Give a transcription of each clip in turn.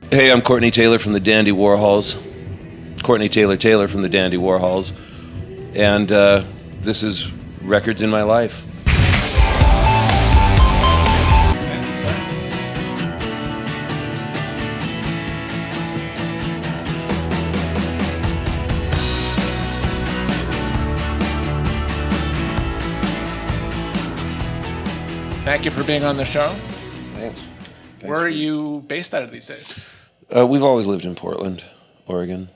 Hey, I'm Courtney Taylor from the Dandy Warhols. Courtney Taylor from the Dandy Warhols. And this is Records in My Life. Thank you for being on the show. Thanks. Where are you based out of these days? We've always lived in Portland, Oregon.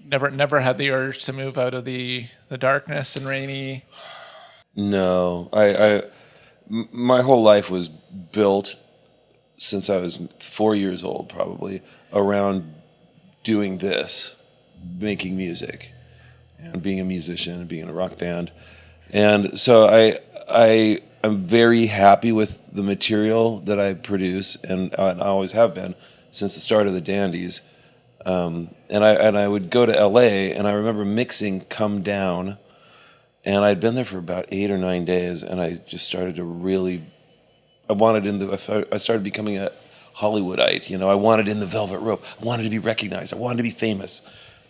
Never had the urge to move out of the darkness and rainy. No, my whole life was built since I was 4 years old, probably, around doing this, making music, and being a musician and being in a rock band. And so I'm very happy with the material that I produce, and I always have been since the start of the Dandies. And I would go to LA, and I remember mixing Come Down, and I'd been there for about 8 or 9 days, and I just started to really, I started becoming a Hollywoodite. You know, I wanted in the velvet rope. I wanted to be recognized. I wanted to be famous.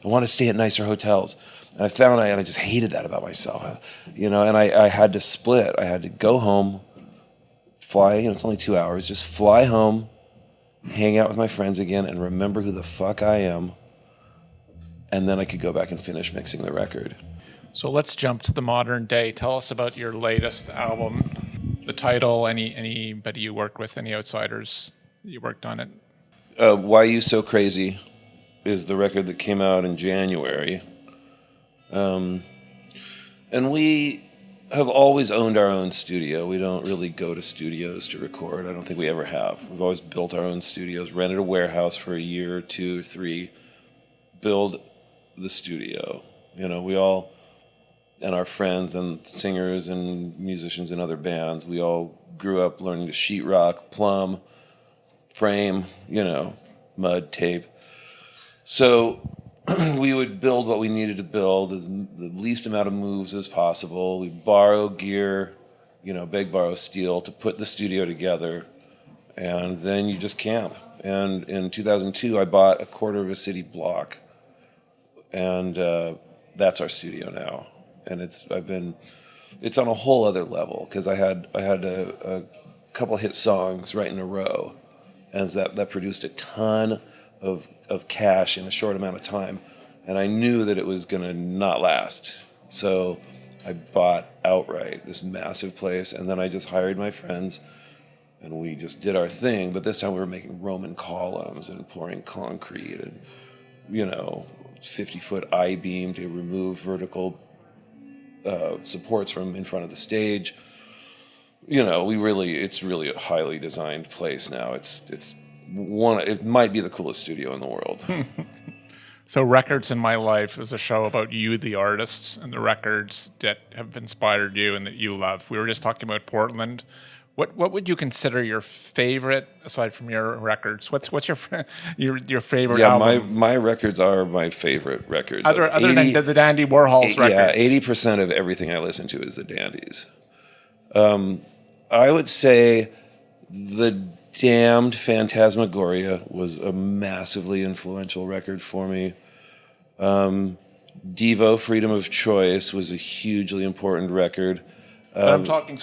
I wanted to stay at nicer hotels. And I found I just hated that about myself, you know, and I had to split. I had to go home, fly, it's only 2 hours, just fly home, hang out with my friends again, and remember who the fuck I am. And then I could go back and finish mixing the record. So let's jump to the modern day. Tell us about your latest album, the title, anybody you worked with, any outsiders you worked on it. Why You So Crazy is the record that came out in January. And we have always owned our own studio. We don't really go to studios to record. I don't think we ever have. We've always built our own studios, rented a warehouse for a year, 2 or 3, build the studio. You know, we all, and our friends and singers and musicians in other bands, we all grew up learning to sheetrock, plumb, frame, mud, tape. So we would build what we needed to build, the least amount of moves as possible. We borrow gear, beg, borrow, steal to put the studio together, and then you just camp. And in 2002, I bought a quarter of a city block, and that's our studio now. And it's on a whole other level, because I had a couple hit songs right in a row, and that produced a ton of cash in a short amount of time, and I knew that it was going to not last. So I bought outright this massive place, and then I just hired my friends, and we just did our thing. But this time we were making Roman columns and pouring concrete and 50-foot I-beam to remove vertical supports from in front of the stage. It's really a highly designed place now. It might be the coolest studio in the world. So Records in My Life is a show about you, the artists, and the records that have inspired you and that you love. We were just talking about Portland. What would you consider your favorite, aside from your records? What's your favorite album? My records are my favorite records. Other than the Dandy Warhols records. Yeah, 80% of everything I listen to is the Dandies. I would say the Damned Phantasmagoria was a massively influential record for me. Devo, Freedom of Choice, was a hugely important record. I'm talking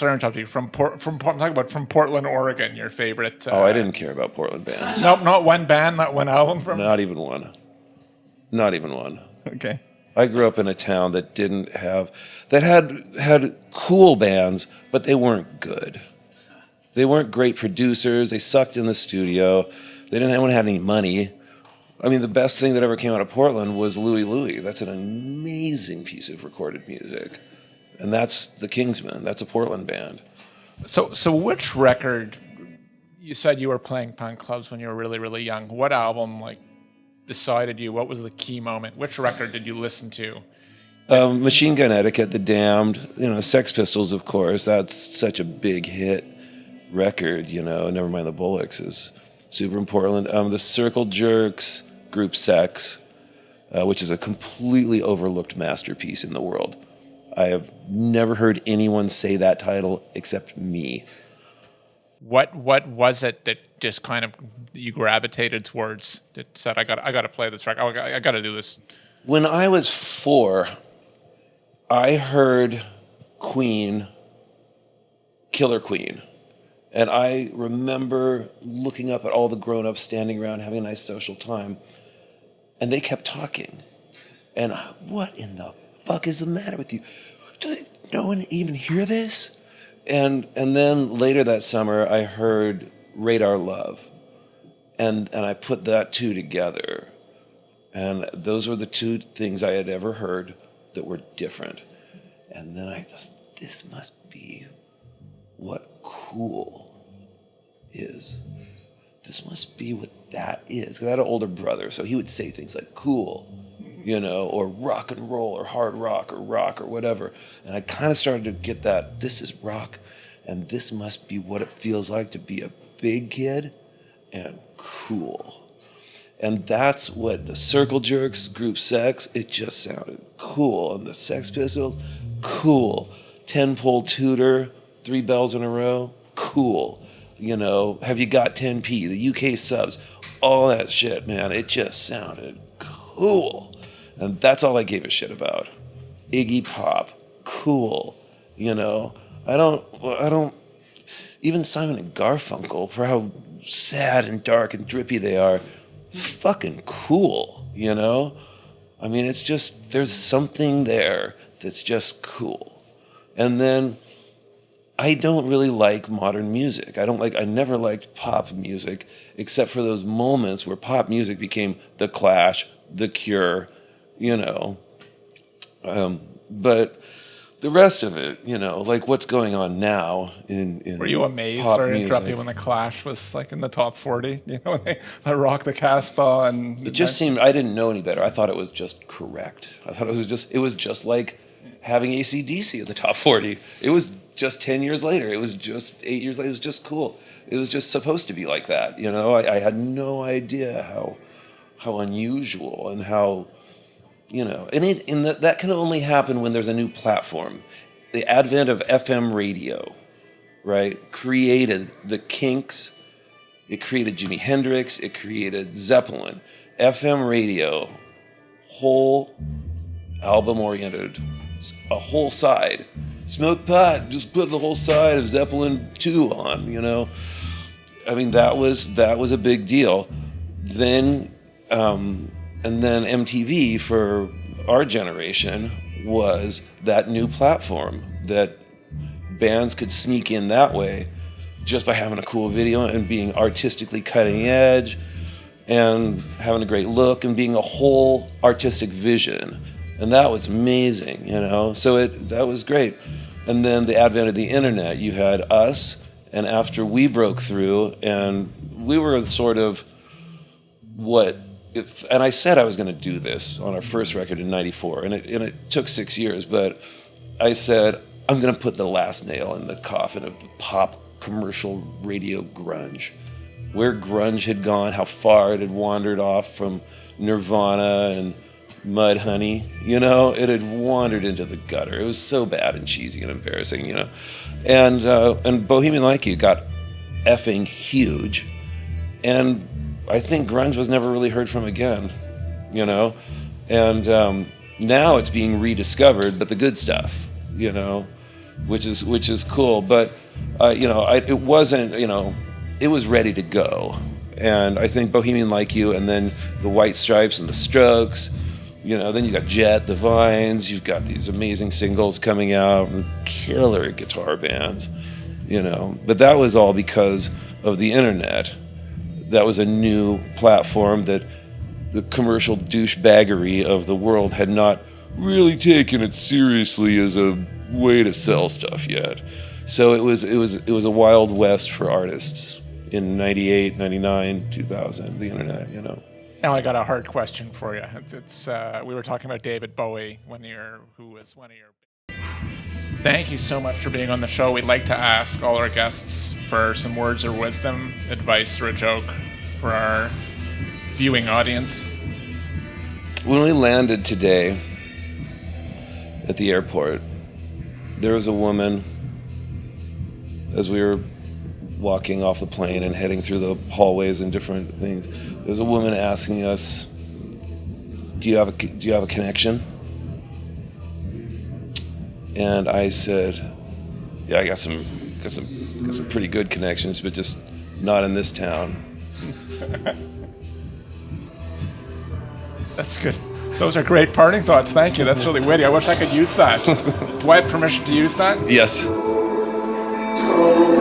from Portland, Oregon. Your favorite? I didn't care about Portland bands. Nope, not one band, not one album from. Not even one. Not even one. Okay. I grew up in a town that had cool bands, but they weren't good. They weren't great producers. They sucked in the studio. They didn't have any money. I mean, the best thing that ever came out of Portland was Louie Louie. That's an amazing piece of recorded music. And that's the Kingsmen. That's a Portland band. So which record, you said you were playing punk clubs when you were really, really young. What album, decided you? What was the key moment? Which record did you listen to? Machine Gun Etiquette, The Damned, Sex Pistols, of course. That's such a big hit record, never mind the Bollocks is super in Portland. The Circle Jerks, Group Sex, which is a completely overlooked masterpiece in the world. I have never heard anyone say that title except me. What was it that just kind of you gravitated towards that said, I got to play this track. I got to do this. When I was 4, I heard Queen, Killer Queen. And I remember looking up at all the grown-ups standing around having a nice social time. And they kept talking. And what in the fuck is the matter with you? Does no one even hear this? And then later that summer, I heard Radar Love. And I put that two together. And those were the two things I had ever heard that were different. And then I just, this must be what cool is. This must be what that is. Because I had an older brother, so he would say things like cool, or rock and roll or hard rock or whatever. And I kind of started to get that this is rock and this must be what it feels like to be a big kid and cool. And that's what the Circle Jerks, Group Sex, it just sounded cool. And the Sex Pistols, cool. Tenpole Tudor, 3 bells in a row, cool. Have you got 10p, the UK subs, all that shit, man, it just sounded cool. And that's all I gave a shit about. Iggy Pop, cool. I don't, even Simon and Garfunkel, for how sad and dark and drippy they are, fucking cool, I mean, it's just, there's something there that's just cool. And then I don't really like modern music. I never liked pop music, except for those moments where pop music became The Clash, The Cure, but the rest of it, like what's going on now in Were you amazed, pop sorry to interrupt you, music. when The Clash was like in the top 40? When they rock the Casbah and... It just seemed, I didn't know any better. I thought it was just correct. I thought it was just like having AC/DC at the top 40. It was just 10 years later. It was just 8 years later. It was just cool. It was just supposed to be like that. I had no idea how unusual and how, that can only happen when there's a new platform. The advent of FM radio, right, created the Kinks. It created Jimi Hendrix. It created Zeppelin. FM radio, whole album-oriented, a whole side. Smoke pot, just put the whole side of Zeppelin 2 on, I mean, that was a big deal. Then, and then MTV for our generation was that new platform that bands could sneak in that way just by having a cool video and being artistically cutting edge and having a great look and being a whole artistic vision. And that was amazing, so that was great. And then the advent of the internet, you had us, and after we broke through, and we were sort of and I said I was going to do this on our first record in '94, and it took 6 years, but I said, I'm going to put the last nail in the coffin of the pop commercial radio grunge. Where grunge had gone, how far it had wandered off from Nirvana and Mudhoney, it had wandered into the gutter. It was so bad and cheesy and embarrassing, And Bohemian Like You got effing huge, and I think grunge was never really heard from again, And now it's being rediscovered, but the good stuff, which is cool. But it wasn't, it was ready to go, and I think Bohemian Like You, and then the White Stripes and the Strokes. Then you got Jet, the Vines, you've got these amazing singles coming out, and killer guitar bands, But that was all because of the internet. That was a new platform that the commercial douchebaggery of the world had not really taken it seriously as a way to sell stuff yet. So it was a wild west for artists in 98, 99, 2000, the internet, Now I got a hard question for you. It's we were talking about David Bowie who was one of your... Thank you so much for being on the show. We'd like to ask all our guests for some words of wisdom, advice, or a joke for our viewing audience. When we landed today at the airport, there was a woman, as we were walking off the plane and heading through the hallways and different things. There's a woman asking us, do you have a connection? And I said, yeah, I got some pretty good connections, but just not in this town. That's good. Those are great parting thoughts. Thank you. That's really witty. I wish I could use that. Do I have permission to use that? Yes. Totally